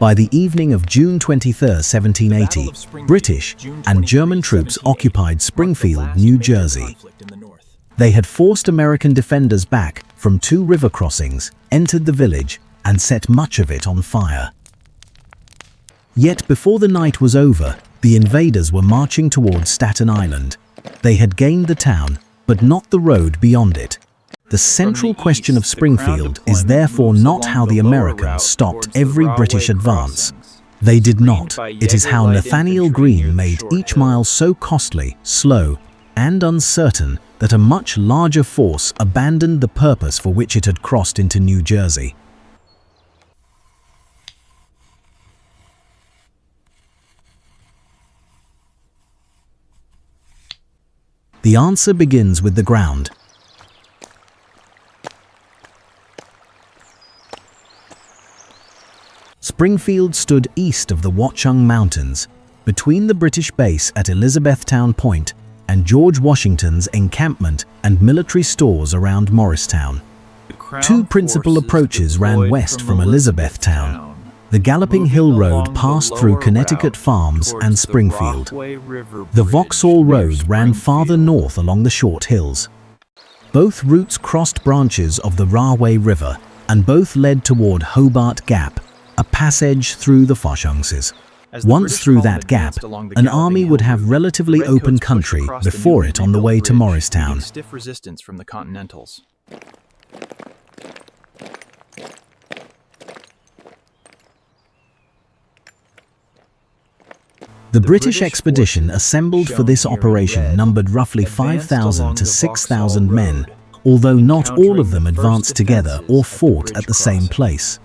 By the evening of June 23, 1780, British and German troops occupied Springfield, New Jersey. They had forced American defenders back from 2 river crossings, entered the village, and set much of it on fire. Yet before the night was over, the invaders were marching towards Staten Island. They had gained the town, but not the road beyond it. The central question of Springfield is therefore not how the Americans stopped every British advance. They did not. It is how Nathanael Greene made each mile so costly, slow, and uncertain that a much larger force abandoned the purpose for which it had crossed into New Jersey. The answer begins with the ground. Springfield stood east of the Watchung Mountains, between the British base at Elizabethtown Point and George Washington's encampment and military stores around Morristown. 2 principal approaches ran west from Elizabethtown. The Galloping Hill Road passed through Connecticut farms and Springfield. The Vauxhall Road ran farther north along the short hills. Both routes crossed branches of the Rahway River, and both led toward Hobart Gap, a passage through the Fauxhunses. Once through that gap, an army would have relatively open country before it on the way to Morristown. Stiff resistance from the Continentals. The British expedition assembled for this operation numbered roughly 5,000 to 6,000 men, although not all of them advanced together or fought at the same place.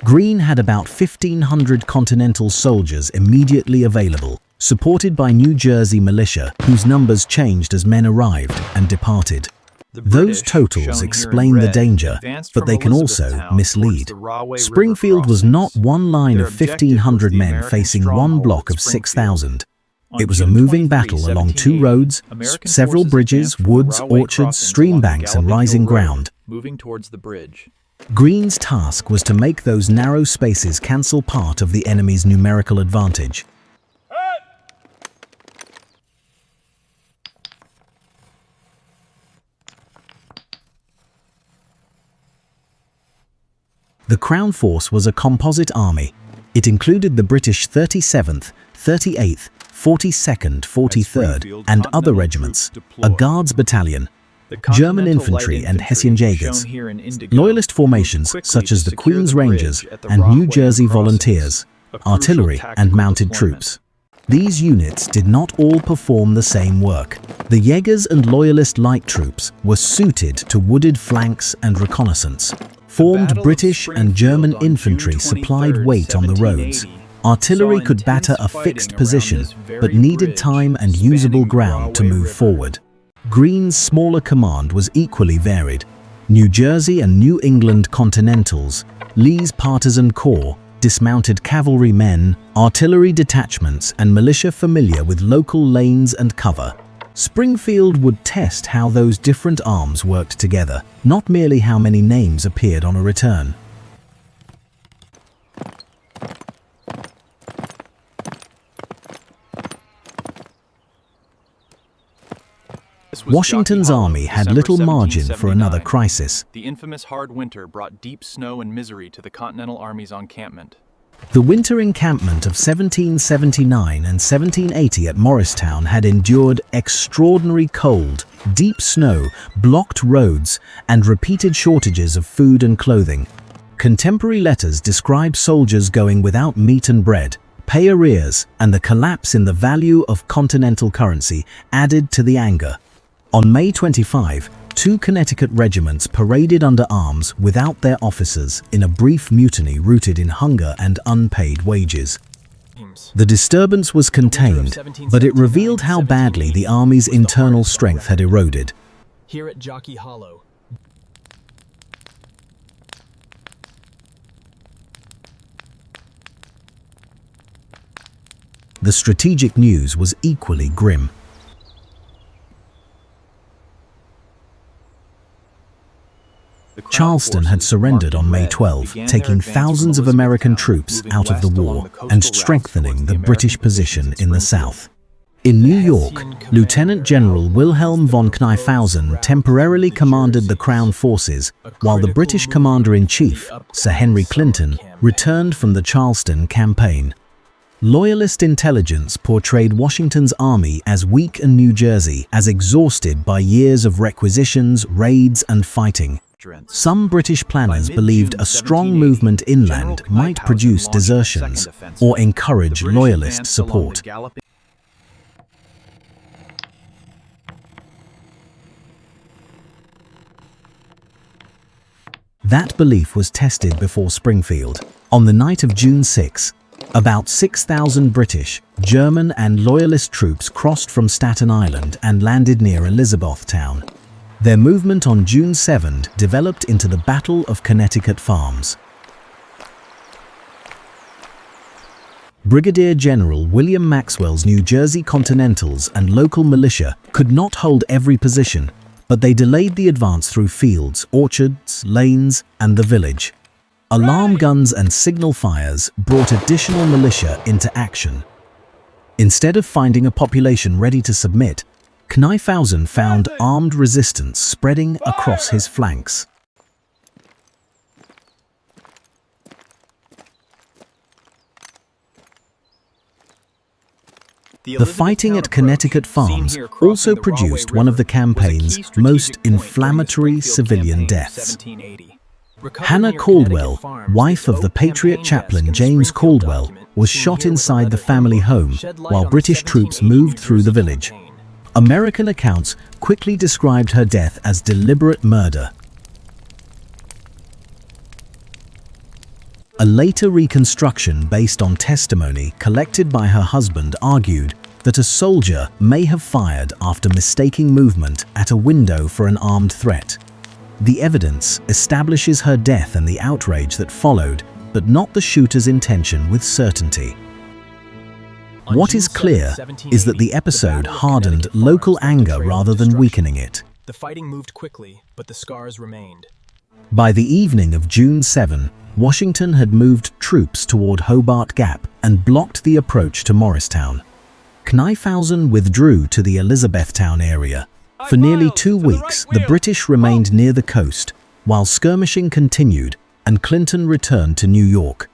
Greene had about 1,500 Continental soldiers immediately available, supported by New Jersey militia, whose numbers changed as men arrived and departed. Those totals explain the danger, but they can also mislead. Springfield was not one line of 1,500 men facing one block of 6,000. It was a moving battle along 2 roads, several bridges, woods, orchards, stream banks, and rising ground. Moving towards the bridge. Greene's task was to make those narrow spaces cancel part of the enemy's numerical advantage. The Crown Force was a composite army. It included the British 37th, 38th, 42nd, 43rd, and other regiments, a Guards battalion, German infantry and Hessian Jaegers, Loyalist formations such as the Queen's Rangers and New Jersey Volunteers, artillery and mounted troops. These units did not all perform the same work. The Jaegers and Loyalist light troops were suited to wooded flanks and reconnaissance. Formed British and German infantry supplied weight on the roads. Artillery could batter a fixed position, but needed time and usable ground to move forward. Greene's smaller command was equally varied. New Jersey and New England Continentals, Lee's partisan corps, dismounted cavalry men, artillery detachments, and militia familiar with local lanes and cover. Springfield would test how those different arms worked together, not merely how many names appeared on a return. Washington's army had little margin for another crisis. The infamous hard winter brought deep snow and misery to the Continental Army's encampment. The winter encampment of 1779 and 1780 at Morristown had endured extraordinary cold, deep snow, blocked roads, and repeated shortages of food and clothing. Contemporary letters describe soldiers going without meat and bread, pay arrears, and the collapse in the value of continental currency added to the anger. On May 25, 2 Connecticut regiments paraded under arms without their officers in a brief mutiny rooted in hunger and unpaid wages. The disturbance was contained, but it revealed how badly the Army's internal strength had eroded. Here at Jockey Hollow. The strategic news was equally grim. Charleston had surrendered on May 12, taking thousands of American troops out of the war and strengthening the British position in the south. In New York, Lieutenant General Wilhelm von Knyphausen temporarily commanded the Crown forces, while the British Commander-in-Chief, Sir Henry Clinton, returned from the Charleston campaign. Loyalist intelligence portrayed Washington's army as weak and New Jersey as exhausted by years of requisitions, raids, and fighting. Some British planners believed a strong movement inland might produce desertions or encourage Loyalist support. That belief was tested before Springfield. On the night of June 6, about 6,000 British, German and Loyalist troops crossed from Staten Island and landed near Elizabethtown. Their movement on June 7 developed into the Battle of Connecticut Farms. Brigadier General William Maxwell's New Jersey Continentals and local militia could not hold every position, but they delayed the advance through fields, orchards, lanes, and the village. Alarm guns and signal fires brought additional militia into action. Instead of finding a population ready to submit, Knyphausen found armed resistance spreading across his flanks. The fighting at Connecticut Farms also produced one of the campaign's most inflammatory civilian deaths. Hannah Caldwell, wife of the Patriot chaplain James Caldwell, was shot inside the family home while British troops moved through the village. American accounts quickly described her death as deliberate murder. A later reconstruction based on testimony collected by her husband argued that a soldier may have fired after mistaking movement at a window for an armed threat. The evidence establishes her death and the outrage that followed, but not the shooter's intention with certainty. What is clear is that the episode hardened local anger rather than weakening it. The fighting moved quickly, but the scars remained. By the evening of June 7, Washington had moved troops toward Hobart Gap and blocked the approach to Morristown. Knyphausen withdrew to the Elizabethtown area. For nearly 2 weeks, the British remained near the coast, while skirmishing continued and Clinton returned to New York.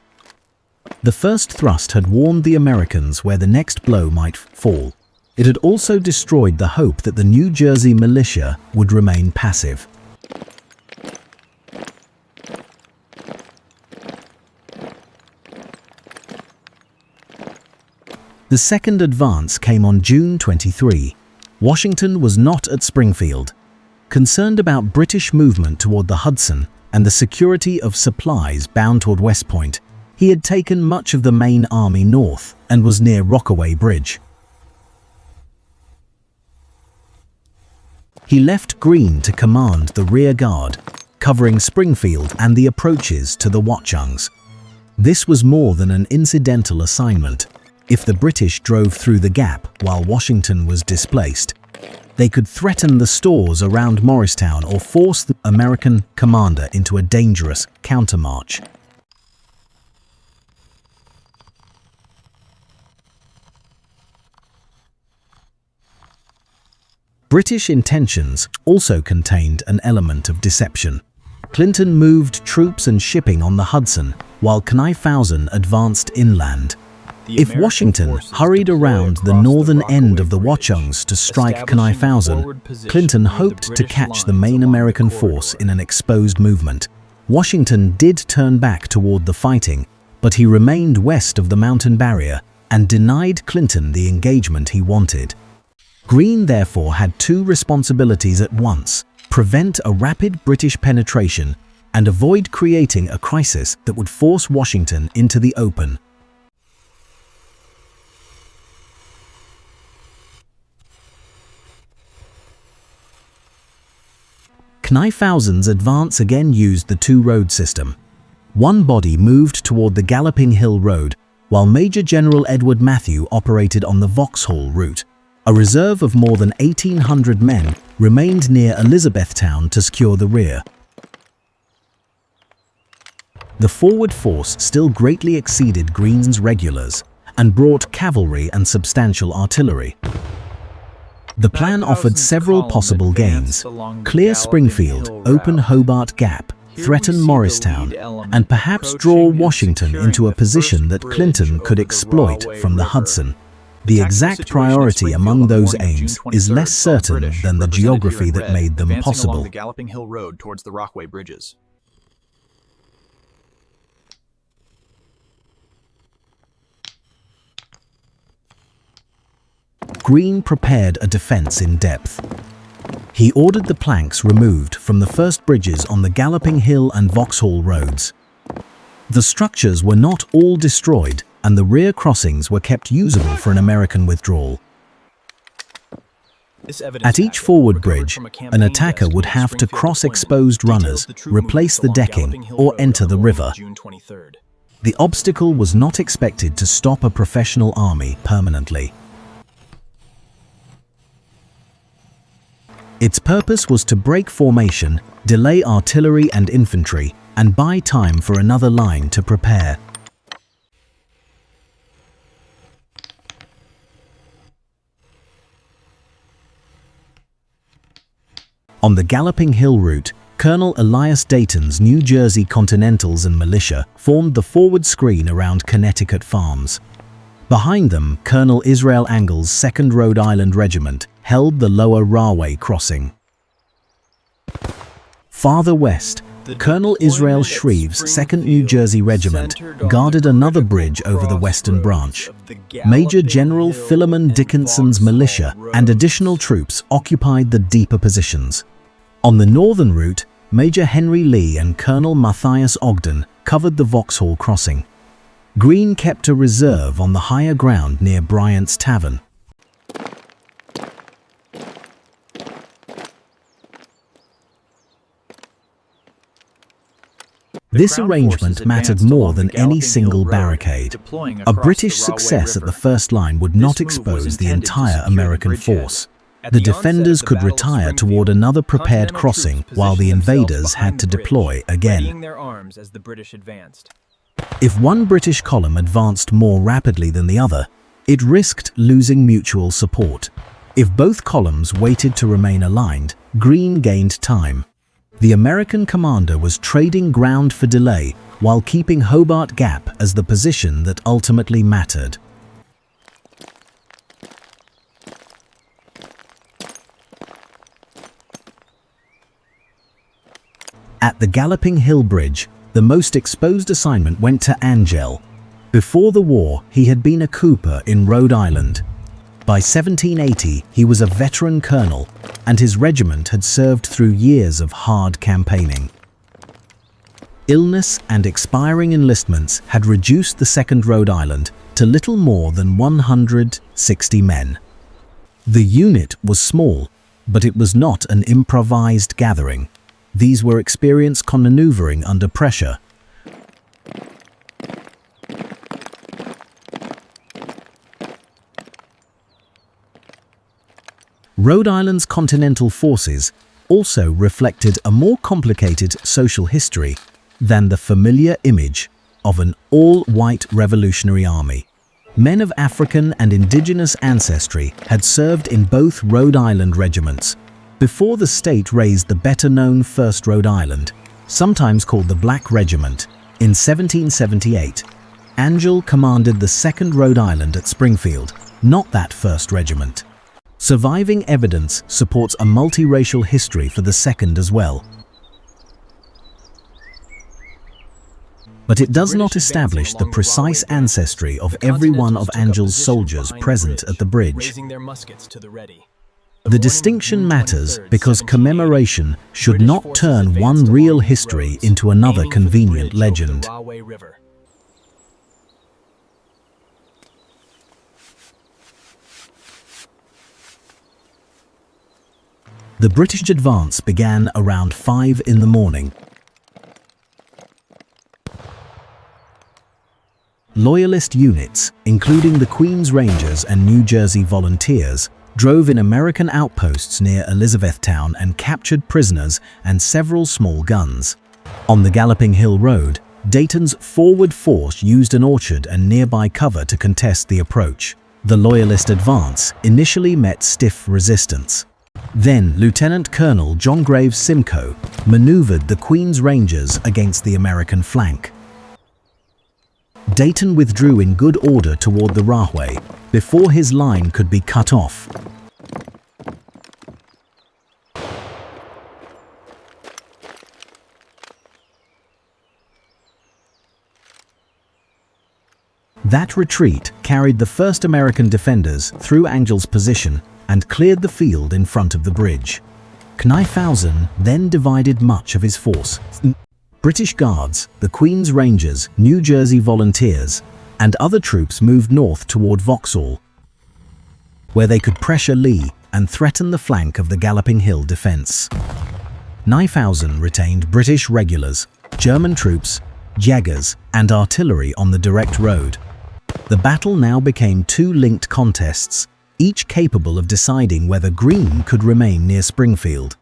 The first thrust had warned the Americans where the next blow might fall. It had also destroyed the hope that the New Jersey militia would remain passive. The second advance came on June 23. Washington was not at Springfield. Concerned about British movement toward the Hudson and the security of supplies bound toward West Point, he had taken much of the main army north and was near Rahway Bridge. He left Greene to command the rear guard, covering Springfield and the approaches to the Watchungs. This was more than an incidental assignment. If the British drove through the gap while Washington was displaced, they could threaten the stores around Morristown or force the American commander into a dangerous countermarch. British intentions also contained an element of deception. Clinton moved troops and shipping on the Hudson, while Knyphausen advanced inland. If Washington hurried around the northern end of the Watchungs to strike Knyphausen, Clinton hoped to catch the main American force in an exposed movement. Washington did turn back toward the fighting, but he remained west of the mountain barrier and denied Clinton the engagement he wanted. Greene therefore had two responsibilities at once: prevent a rapid British penetration and avoid creating a crisis that would force Washington into the open. Knyphausen's advance again used the two-road system. One body moved toward the Galloping Hill Road, while Major General Edward Matthew operated on the Vauxhall route. A reserve of more than 1,800 men remained near Elizabethtown to secure the rear. The forward force still greatly exceeded Greene's regulars and brought cavalry and substantial artillery. The plan offered several possible gains: clear Springfield, open Hobart Gap, threaten Morristown, and perhaps draw Washington into a position that Clinton could exploit from the Hudson. The exact priority among those aims is less certain than the geography that made them possible. Along the Galloping Hill Road towards the Rahway bridges. Greene prepared a defense in depth. He ordered the planks removed from the first bridges on the Galloping Hill and Vauxhall roads. The structures were not all destroyed, and the rear crossings were kept usable for an American withdrawal. At each forward bridge, an attacker would have to cross exposed runners, replace the decking, or enter the river. The obstacle was not expected to stop a professional army permanently. Its purpose was to break formation, delay artillery and infantry, and buy time for another line to prepare. On the Galloping Hill route, Colonel Elias Dayton's New Jersey Continentals and militia formed the forward screen around Connecticut farms. Behind them, Colonel Israel Angell's Second Rhode Island Regiment held the lower Rahway crossing. Farther west, Colonel Israel Shreve's 2nd New Jersey Regiment guarded another bridge over the western branch. Major General Philemon Dickinson's militia and additional troops occupied the deeper positions. On the northern route, Major Henry Lee and Colonel Matthias Ogden covered the Vauxhall crossing. Greene kept a reserve on the higher ground near Bryant's Tavern. This arrangement mattered more than any single barricade. A British success at the first line would not expose the entire American force. The defenders could retire toward another prepared crossing while the invaders had to deploy again. If one British column advanced more rapidly than the other, it risked losing mutual support. If both columns waited to remain aligned, Greene gained time. The American commander was trading ground for delay while keeping Hobart Gap as the position that ultimately mattered. At the Galloping Hill Bridge, the most exposed assignment went to Angell. Before the war, he had been a cooper in Rhode Island. By 1780, he was a veteran colonel, and his regiment had served through years of hard campaigning. Illness and expiring enlistments had reduced the Second Rhode Island to little more than 160 men. The unit was small, but it was not an improvised gathering. These were experienced maneuvering under pressure. Rhode Island's Continental forces also reflected a more complicated social history than the familiar image of an all-white Revolutionary Army. Men of African and indigenous ancestry had served in both Rhode Island regiments. Before the state raised the better-known 1st Rhode Island, sometimes called the Black Regiment, in 1778, Angell commanded the 2nd Rhode Island at Springfield, not that 1st Regiment. Surviving evidence supports a multiracial history for the 2nd as well. But it does not establish the precise ancestry of every one of Angell's soldiers present at the bridge. The distinction matters because commemoration should not turn one real history into another convenient legend. The British advance began around 5 in the morning. Loyalist units, including the Queen's Rangers and New Jersey Volunteers, drove in American outposts near Elizabethtown and captured prisoners and several small guns. On the Galloping Hill Road, Dayton's forward force used an orchard and nearby cover to contest the approach. The Loyalist advance initially met stiff resistance. Then Lieutenant Colonel John Graves Simcoe maneuvered the Queen's Rangers against the American flank. Dayton withdrew in good order toward the Rahway before his line could be cut off. That retreat carried the 1st American defenders through Angell's position and cleared the field in front of the bridge. Knyphausen then divided much of his force. British Guards, the Queen's Rangers, New Jersey Volunteers, and other troops moved north toward Vauxhall, where they could pressure Lee and threaten the flank of the Galloping Hill defense. Knyphausen retained British regulars, German troops, jaggers, and artillery on the direct road. The battle now became two linked contests, each capable of deciding whether Greene could remain near Springfield.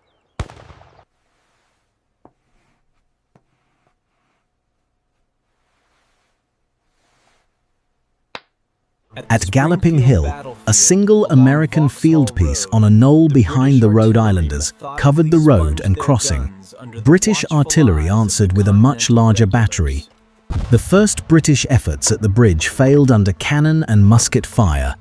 At Galloping Hill, a single American field piece on a knoll behind the Rhode Islanders covered the road and crossing. British artillery answered with a much larger battery. The first British efforts at the bridge failed under cannon and musket fire.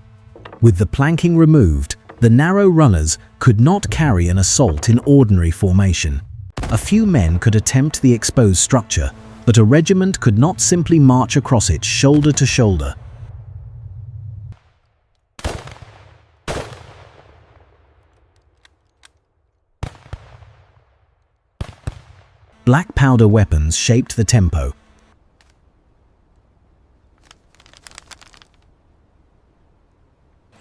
With the planking removed, the narrow runners could not carry an assault in ordinary formation. A few men could attempt the exposed structure, but a regiment could not simply march across it shoulder to shoulder. Black powder weapons shaped the tempo.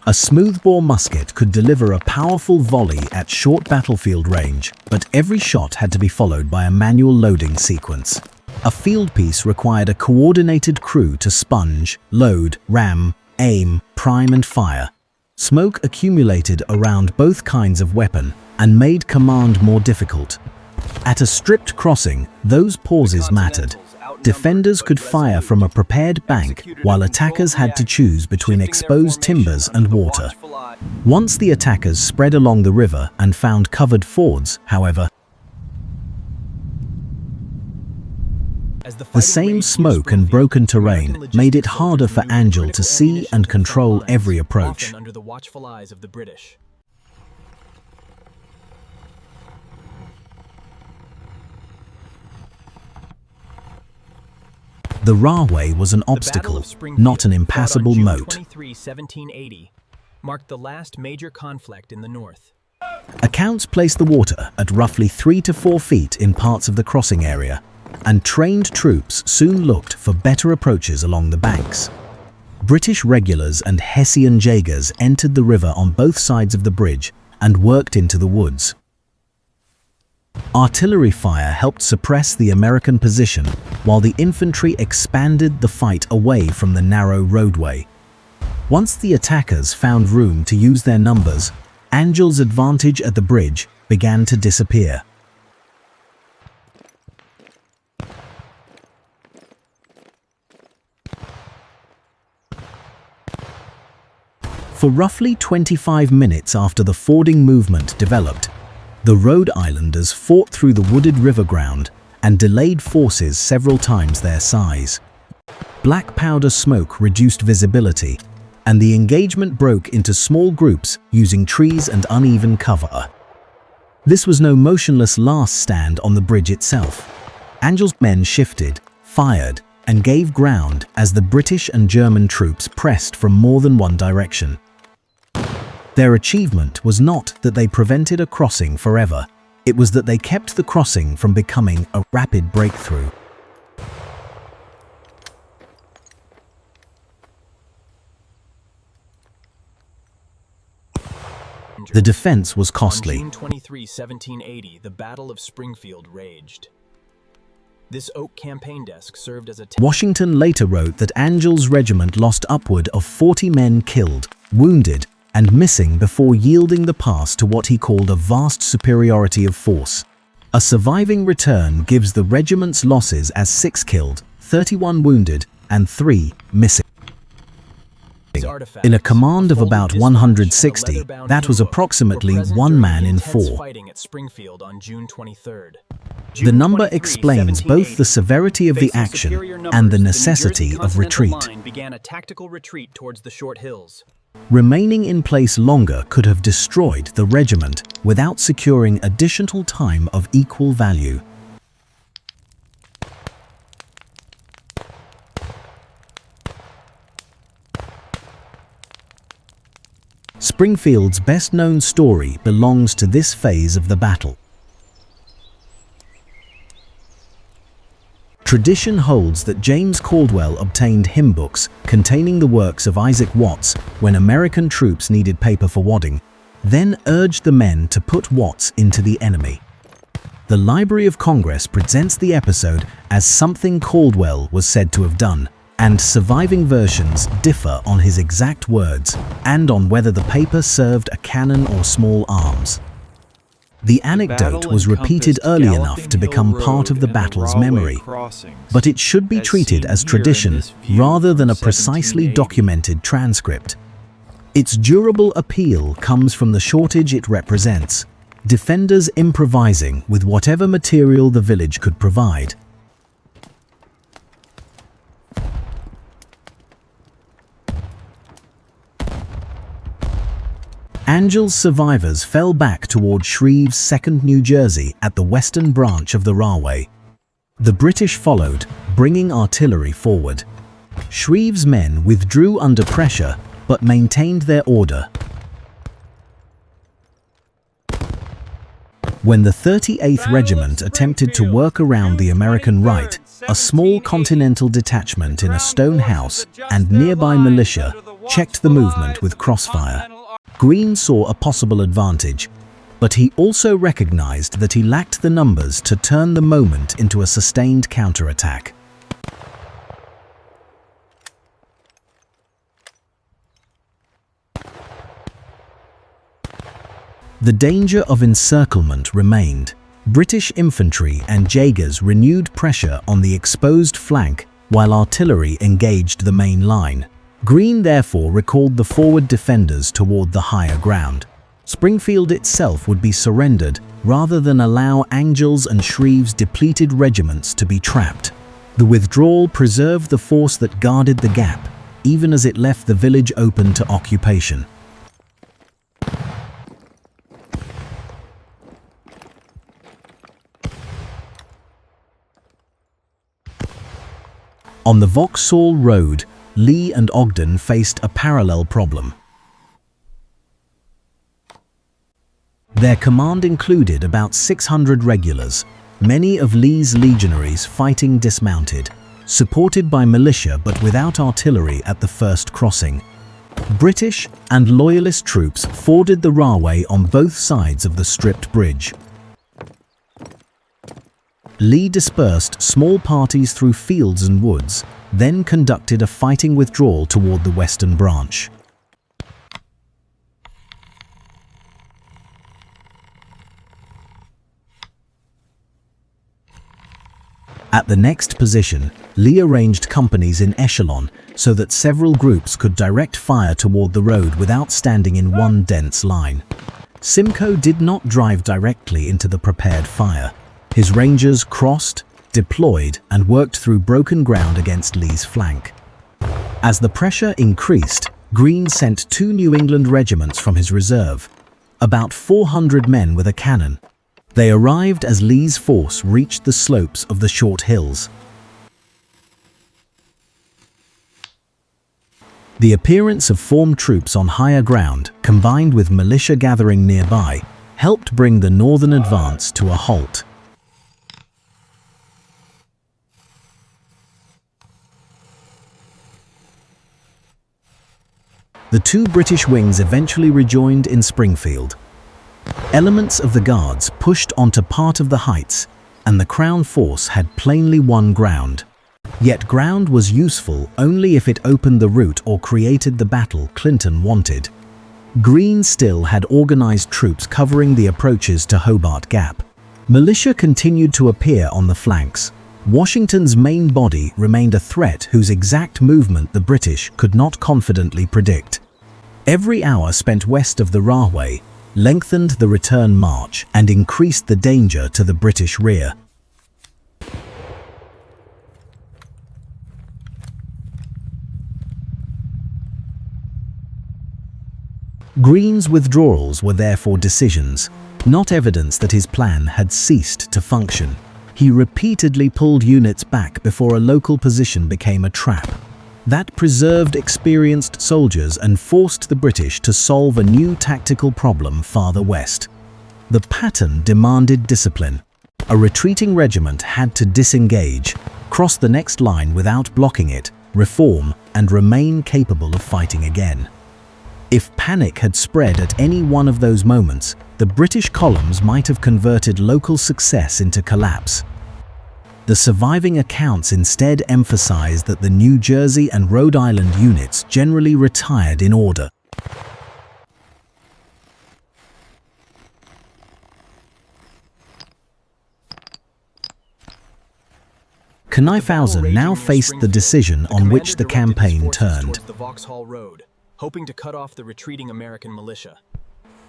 A smoothbore musket could deliver a powerful volley at short battlefield range, but every shot had to be followed by a manual loading sequence. A field piece required a coordinated crew to sponge, load, ram, aim, prime and fire. Smoke accumulated around both kinds of weapon and made command more difficult. At a stripped crossing, those pauses mattered. Defenders could fire from a prepared bank, while attackers had to choose between exposed timbers and water. Once the attackers spread along the river and found covered fords, however, the same smoke and broken terrain made it harder for Angell to see and control every approach. Under the watchful eyes of the British. The Rahway was an obstacle, not an impassable moat. 23, 1780, marked the last major conflict in the north. Accounts placed the water at roughly 3 to 4 feet in parts of the crossing area, and trained troops soon looked for better approaches along the banks. British regulars and Hessian jaegers entered the river on both sides of the bridge and worked into the woods. Artillery fire helped suppress the American position, while the infantry expanded the fight away from the narrow roadway. Once the attackers found room to use their numbers, Angell's advantage at the bridge began to disappear. For roughly 25 minutes after the fording movement developed, the Rhode Islanders fought through the wooded river ground and delayed forces several times their size. Black powder smoke reduced visibility, and the engagement broke into small groups using trees and uneven cover. This was no motionless last stand on the bridge itself. Angell's men shifted, fired, and gave ground as the British and German troops pressed from more than one direction. Their achievement was not that they prevented a crossing forever, it was that they kept the crossing from becoming a rapid breakthrough. The defense was costly. On June 23, 1780, the Battle of Springfield raged. This oak campaign desk served as a... Washington later wrote that Angell's regiment lost upward of 40 men killed, wounded, and missing before yielding the pass to what he called a vast superiority of force. A surviving return gives the regiment's losses as 6 killed, 31 wounded, and 3 missing. In a command of about 160, that was approximately 1 man in 4. Fighting at Springfield on June 23rd. The number explains both the severity of the action and the necessity of retreat. Began a tactical retreat towards the short hills. Remaining in place longer could have destroyed the regiment without securing additional time of equal value. Springfield's best-known story belongs to this phase of the battle. Tradition holds that James Caldwell obtained hymn books containing the works of Isaac Watts when American troops needed paper for wadding, then urged the men to put Watts into the enemy. The Library of Congress presents the episode as something Caldwell was said to have done, and surviving versions differ on his exact words and on whether the paper served a cannon or small arms. The anecdote was repeated early enough to become part of the battle's memory, but it should be treated as tradition rather than a precisely documented transcript. Its durable appeal comes from the shortage it represents, defenders improvising with whatever material the village could provide. Angell's survivors fell back toward Shreve's 2nd New Jersey at the western branch of the Rahway. The British followed, bringing artillery forward. Shreve's men withdrew under pressure, but maintained their order. When the 38th Regiment attempted to work around the American right, a small Continental detachment in a stone house and nearby militia checked the movement with crossfire. Greene saw a possible advantage, but he also recognized that he lacked the numbers to turn the moment into a sustained counterattack. The danger of encirclement remained. British infantry and Jaegers renewed pressure on the exposed flank while artillery engaged the main line. Greene therefore recalled the forward defenders toward the higher ground. Springfield itself would be surrendered rather than allow Angell's and Shreve's depleted regiments to be trapped. The withdrawal preserved the force that guarded the gap, even as it left the village open to occupation. On the Vauxhall Road, Lee and Ogden faced a parallel problem. Their command included about 600 regulars, many of Lee's legionaries fighting dismounted, supported by militia but without artillery at the first crossing. British and Loyalist troops forded the Rahway on both sides of the stripped bridge. Lee dispersed small parties through fields and woods, then conducted a fighting withdrawal toward the western branch. At the next position, Lee arranged companies in echelon so that several groups could direct fire toward the road without standing in one dense line. Simcoe did not drive directly into the prepared fire. His Rangers crossed, deployed, and worked through broken ground against Lee's flank. As the pressure increased, Greene sent 2 New England regiments from his reserve, about 400 men with a cannon. They arrived as Lee's force reached the slopes of the short hills. The appearance of formed troops on higher ground, combined with militia gathering nearby, helped bring the northern advance to a halt. The 2 British wings eventually rejoined in Springfield. Elements of the Guards pushed onto part of the heights, and the Crown force had plainly won ground. Yet ground was useful only if it opened the route or created the battle Clinton wanted. Greene still had organized troops covering the approaches to Hobart Gap. Militia continued to appear on the flanks, Washington's main body remained a threat whose exact movement the British could not confidently predict. Every hour spent west of the Rahway lengthened the return march and increased the danger to the British rear. Greene's withdrawals were therefore decisions, not evidence that his plan had ceased to function. He repeatedly pulled units back before a local position became a trap. That preserved experienced soldiers and forced the British to solve a new tactical problem farther west. The pattern demanded discipline. A retreating regiment had to disengage, cross the next line without blocking it, reform, and remain capable of fighting again. If panic had spread at any one of those moments, the British columns might have converted local success into collapse. The surviving accounts instead emphasized that the New Jersey and Rhode Island units generally retired in order. Knyphausen now faced the decision on which the campaign turned. The Vauxhall Road, hoping to cut off the retreating American militia.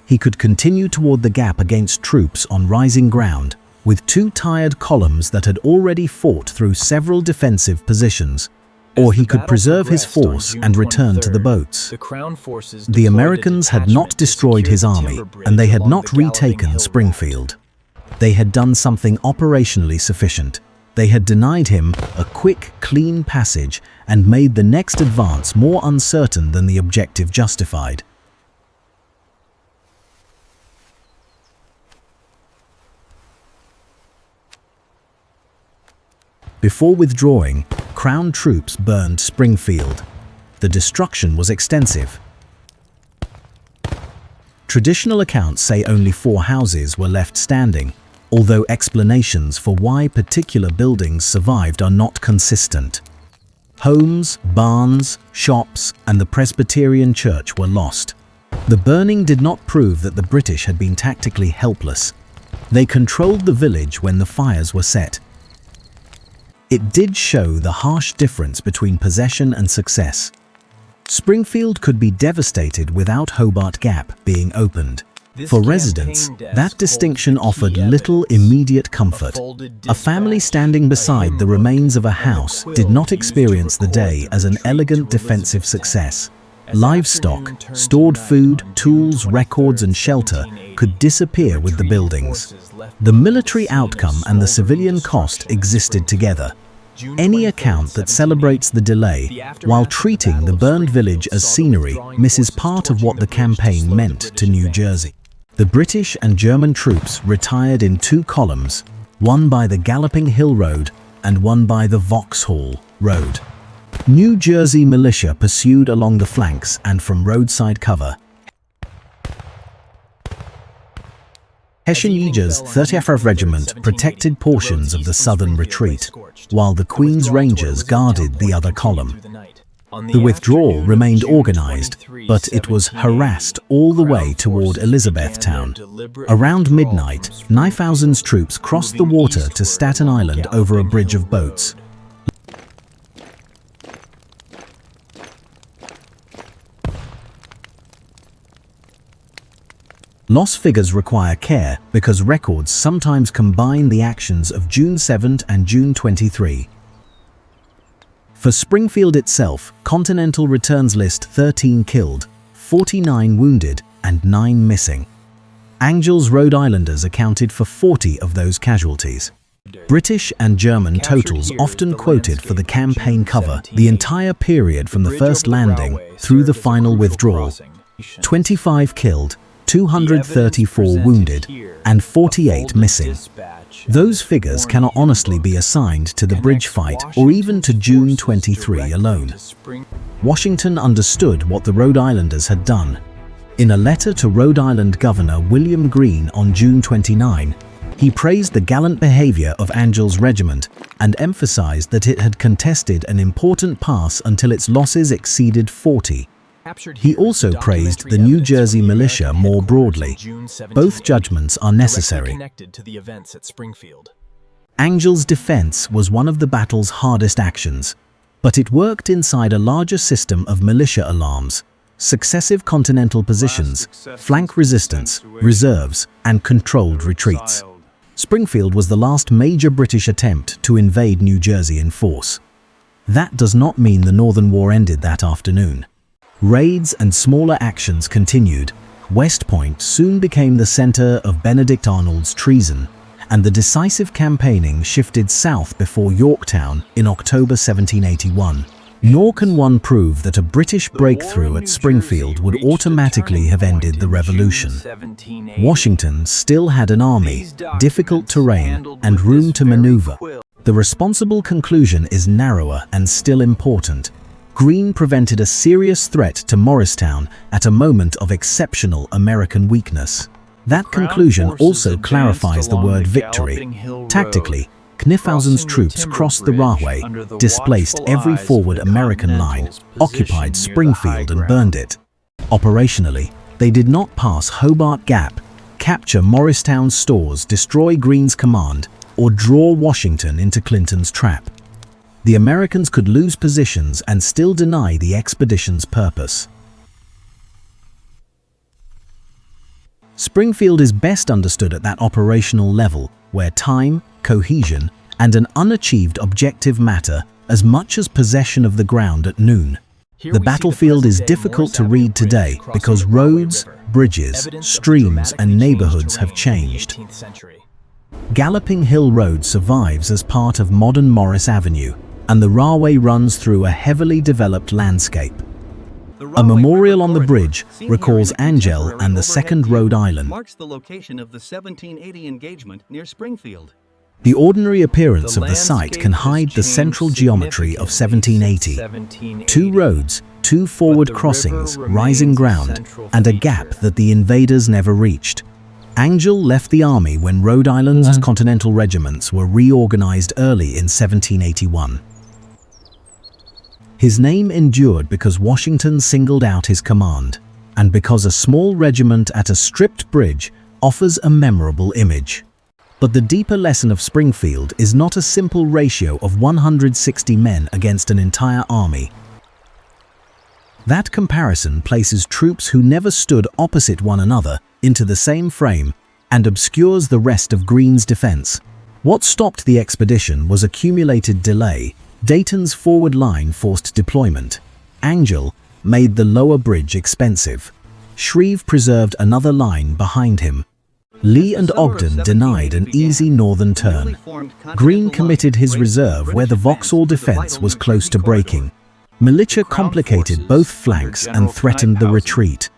He could continue toward the gap against troops on rising ground, with two tired columns that had already fought through several defensive positions, or he could preserve his force and return to the boats. The Americans had not destroyed his army, and they had not retaken Springfield. They had done something operationally sufficient. They had denied him a quick, clean passage and made the next advance more uncertain than the objective justified. Before withdrawing, Crown troops burned Springfield. The destruction was extensive. Traditional accounts say only 4 houses were left standing, although explanations for why particular buildings survived are not consistent. Homes, barns, shops, and the Presbyterian church were lost. The burning did not prove that the British had been tactically helpless. They controlled the village when the fires were set. It did show the harsh difference between possession and success. Springfield could be devastated without Hobart Gap being opened. For residents, that distinction offered little immediate comfort. A family standing beside the remains of a house did not experience the day as an elegant defensive success. Livestock, stored food, tools, records, and shelter could disappear with the buildings. The military outcome and the civilian cost existed together. Any account that celebrates the delay while treating the burned village as scenery misses part of what the campaign meant to New Jersey. The British and German troops retired in 2 columns, one by the Galloping Hill Road and one by the Vauxhall Road. New Jersey militia pursued along the flanks and from roadside cover. Hessian-Jäger's 30th Regiment protected portions of the southern retreat, while the Queen's Rangers guarded the other column. The withdrawal remained organized, but it was harassed all the way toward Elizabethtown. Around midnight, Knyphausen's troops crossed the water to Staten Island over a bridge of boats. Loss figures require care because records sometimes combine the actions of June 7 and June 23. For Springfield itself, Continental returns list 13 killed, 49 wounded, and 9 missing. Angell's Rhode Islanders accounted for 40 of those casualties. British and German totals often quoted for the campaign cover the entire period from the first landing through the final withdrawal. 25 killed, 234 wounded, and 48 missing. Those figures cannot honestly be assigned to the bridge fight or even to June 23 alone. Washington understood what the Rhode Islanders had done. In a letter to Rhode Island Governor William Greene on June 29, he praised the gallant behavior of Angell's regiment and emphasized that it had contested an important pass until its losses exceeded 40. He also praised the New Jersey militia more broadly. Both judgments are necessary. Angell's defense was one of the battle's hardest actions, but it worked inside a larger system of militia alarms, successive continental positions, flank resistance, reserves, and controlled retreats. Springfield was the last major British attempt to invade New Jersey in force. That does not mean the Northern War ended that afternoon. Raids and smaller actions continued. West Point soon became the center of Benedict Arnold's treason, and the decisive campaigning shifted south before Yorktown in October 1781. Nor can one prove that a British breakthrough at Springfield would automatically have ended the Revolution. Washington still had an army, difficult terrain, and room to maneuver. The responsible conclusion is narrower and still important. Greene prevented a serious threat to Morristown at a moment of exceptional American weakness. That conclusion also clarifies the word victory. Tactically, Knyphausen's troops crossed the Rahway, displaced every forward American line, occupied Springfield and burned it. Operationally, they did not pass Hobart Gap, capture Morristown's stores, destroy Greene's command, or draw Washington into Clinton's trap. The Americans could lose positions and still deny the expedition's purpose. Springfield is best understood at that operational level, where time, cohesion, and an unachieved objective matter as much as possession of the ground at noon. The battlefield is difficult to read today because roads, bridges, streams, and neighborhoods have changed. Galloping Hill Road survives as part of modern Morris Avenue, and the Rahway runs through a heavily developed landscape. A memorial on the bridge recalls Angell and the Second Rhode Island. Marks the location of the 1780 engagement near Springfield. The ordinary appearance of the site can hide the central geometry of 1780. Two roads, two forward crossings, rising ground, and a gap that the invaders never reached. Angell left the army when Rhode Island's continental regiments were reorganized early in 1781. His name endured because Washington singled out his command, and because a small regiment at a stripped bridge offers a memorable image. But the deeper lesson of Springfield is not a simple ratio of 160 men against an entire army. That comparison places troops who never stood opposite one another into the same frame and obscures the rest of Greene's defense. What stopped the expedition was accumulated delay. Dayton's forward line forced deployment. Angell made the lower bridge expensive. Shreve preserved another line behind him. Lee and Ogden denied an easy northern turn. Greene committed his reserve where the Vauxhall defense was close to breaking. Militia complicated both flanks and threatened the retreat.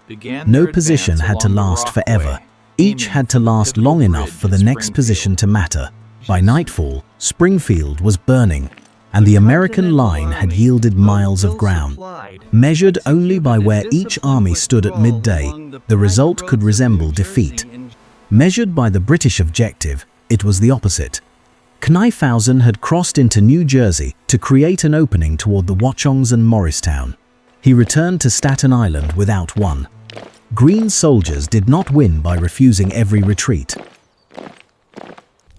No position had to last forever. Each had to last long enough for the next position to matter. By nightfall, Springfield was burning, and the American line had yielded miles of ground. Measured only by where each army stood at midday, the result could resemble defeat. Measured by the British objective, it was the opposite. Knyphausen had crossed into New Jersey to create an opening toward the Watchungs and Morristown. He returned to Staten Island without one. Greene's soldiers did not win by refusing every retreat.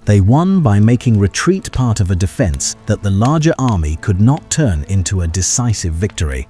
They won by making retreat part of a defense that the larger army could not turn into a decisive victory.